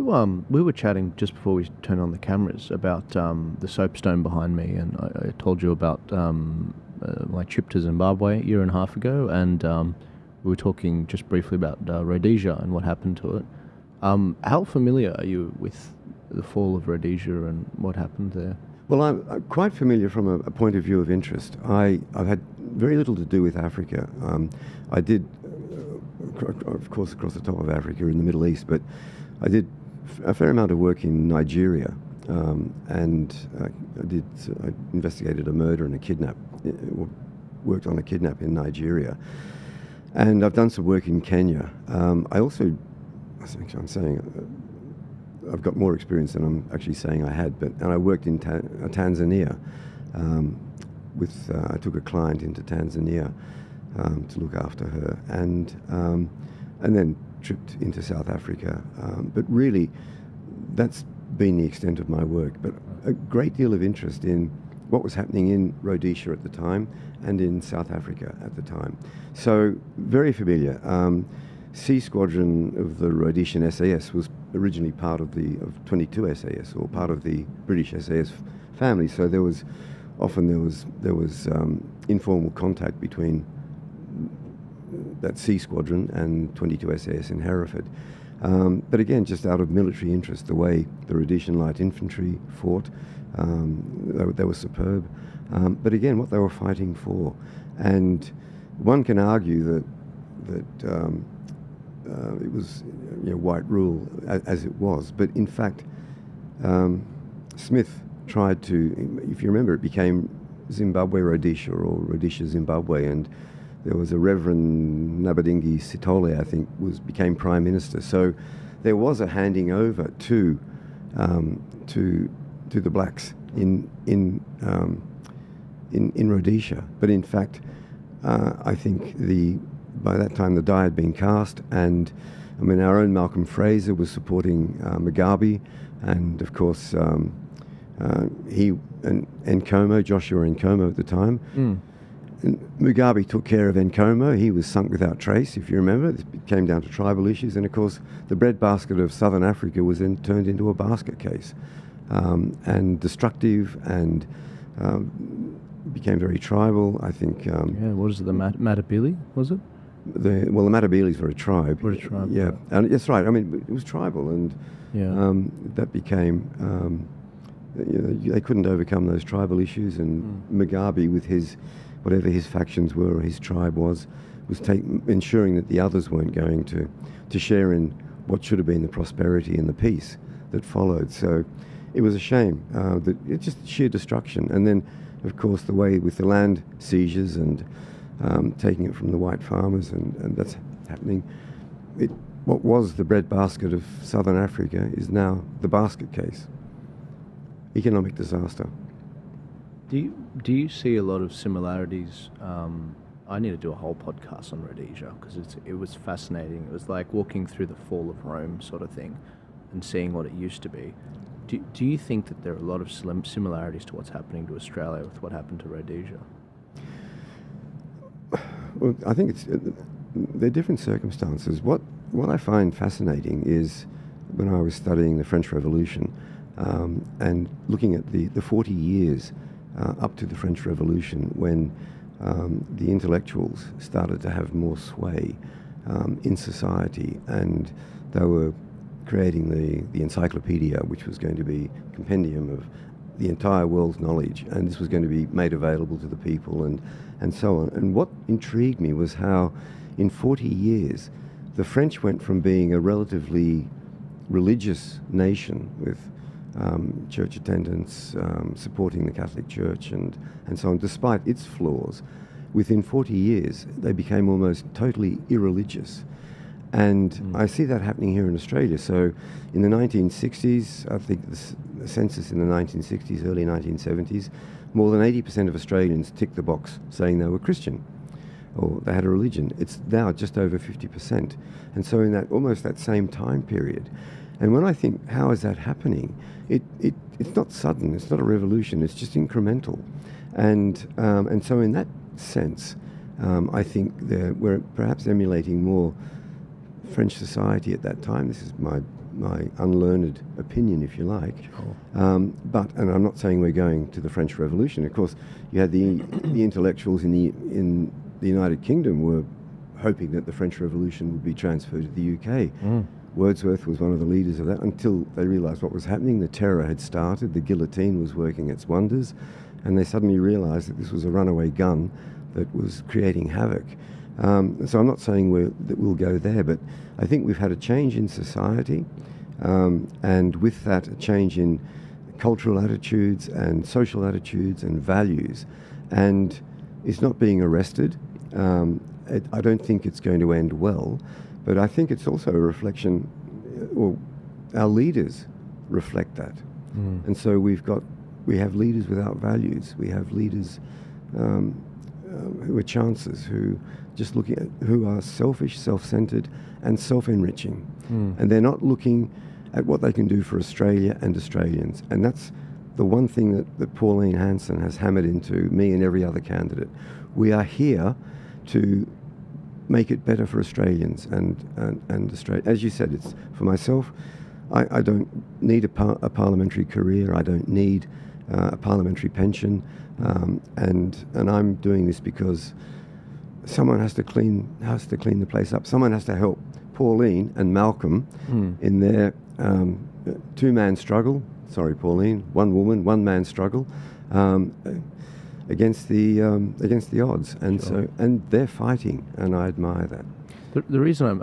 we were chatting just before we turned on the cameras about the soapstone behind me, and I told you about my trip to Zimbabwe a year and a half ago, and we were talking just briefly about Rhodesia and what happened to it. How familiar are you with the fall of Rhodesia and what happened there? Well, I'm quite familiar from a point of view of interest. I've had very little to do with Africa. I did, of course, across the top of Africa in the Middle East, but I did a fair amount of work in Nigeria, and I investigated a murder and a kidnap, worked on a kidnap in Nigeria, and I've done some work in Kenya. I'm saying I've got more experience than I'm actually saying I had, and I worked in Tanzania. I took a client into Tanzania to look after her, and then tripped into South Africa. But really, that's been the extent of my work. But a great deal of interest in what was happening in Rhodesia at the time and in South Africa at the time. So very familiar. C Squadron of the Rhodesian SAS was originally part of 22 SAS, or part of the British SAS family. So there was informal contact between that C Squadron and 22 SAS in Hereford. But again, just out of military interest, the way the Rhodesian Light Infantry fought, they were superb. But again, what they were fighting for, and one can argue that it was white rule as it was, but in fact, Smith tried to, if you remember, it became Zimbabwe Rhodesia or Rhodesia Zimbabwe, and there was a Reverend Nabadingi Sitole, I think, became Prime Minister. So there was a handing over to the blacks in Rhodesia. But in fact, I think by that time the die had been cast, and I mean our own Malcolm Fraser was supporting Mugabe, and of course he and Nkomo, Joshua Nkomo at the time. And Mugabe took care of Nkomo. He was sunk without trace, if you remember. It came down to tribal issues, and of course the breadbasket of Southern Africa was then turned into a basket case, and destructive, and became very tribal. I think. What is it? The Matabele, was it? The Matabeles were a tribe. Were a tribe. Yeah, and that's right. I mean, it was tribal, and that became. They couldn't overcome those tribal issues, and Mugabe, with whatever his factions were or his tribe was ensuring that the others weren't going to share in what should have been the prosperity and the peace that followed. So it was a shame that it's just sheer destruction. And then, of course, the way with the land seizures and taking it from the white farmers, and that's happening. What was the breadbasket of Southern Africa is now the basket case. Economic disaster. Do you see a lot of similarities? I need to do a whole podcast on Rhodesia because it was fascinating. It was like walking through the fall of Rome sort of thing and seeing what it used to be. Do you think that there are a lot of similarities to what's happening to Australia with what happened to Rhodesia? Well, I think they're different circumstances. What I find fascinating is when I was studying the French Revolution and looking at the 40 years up to the French Revolution, when the intellectuals started to have more sway in society, and they were creating the encyclopedia, which was going to be a compendium of the entire world's knowledge, and this was going to be made available to the people, and so on. And what intrigued me was how in 40 years the French went from being a relatively religious nation with church attendance, supporting the Catholic Church and so on, despite its flaws. Within 40 years, they became almost totally irreligious. And I see that happening here in Australia. So in the 1960s, I think the census in the 1960s, early 1970s, more than 80% of Australians ticked the box saying they were Christian or they had a religion. It's now just over 50%. And so in that almost that same time period. And when I think, how is that happening? It's not sudden, it's not a revolution, it's just incremental. And so in that sense, I think we're perhaps emulating more French society at that time. This is my my unlearned opinion, if you like. Sure. And I'm not saying we're going to the French Revolution. Of course, you had the intellectuals in the United Kingdom were hoping that the French Revolution would be transferred to the UK. Wordsworth was one of the leaders of that until they realised what was happening. The terror had started, the guillotine was working its wonders, and they suddenly realised that this was a runaway gun that was creating havoc. So I'm not saying that we'll go there, but I think we've had a change in society, and with that a change in cultural attitudes and social attitudes and values, and it's not being arrested. I don't think it's going to end well, but I think it's also a reflection, well, our leaders reflect that. And so we have leaders without values. We have leaders who are chancers, who just looking at, who are selfish, self-centered and self-enriching. And they're not looking at what they can do for Australia and Australians. And that's the one thing that Pauline Hanson has hammered into me and every other candidate. We are here to make it better for Australians and Australia. As you said, it's for myself. I don't need a parliamentary career. I don't need a parliamentary pension, and I'm doing this because someone has to clean the place up. Someone has to help Pauline and Malcolm in their two-man struggle. Sorry, Pauline, one woman, one-man struggle. Against the odds, and so they're fighting, and I admire that. The reason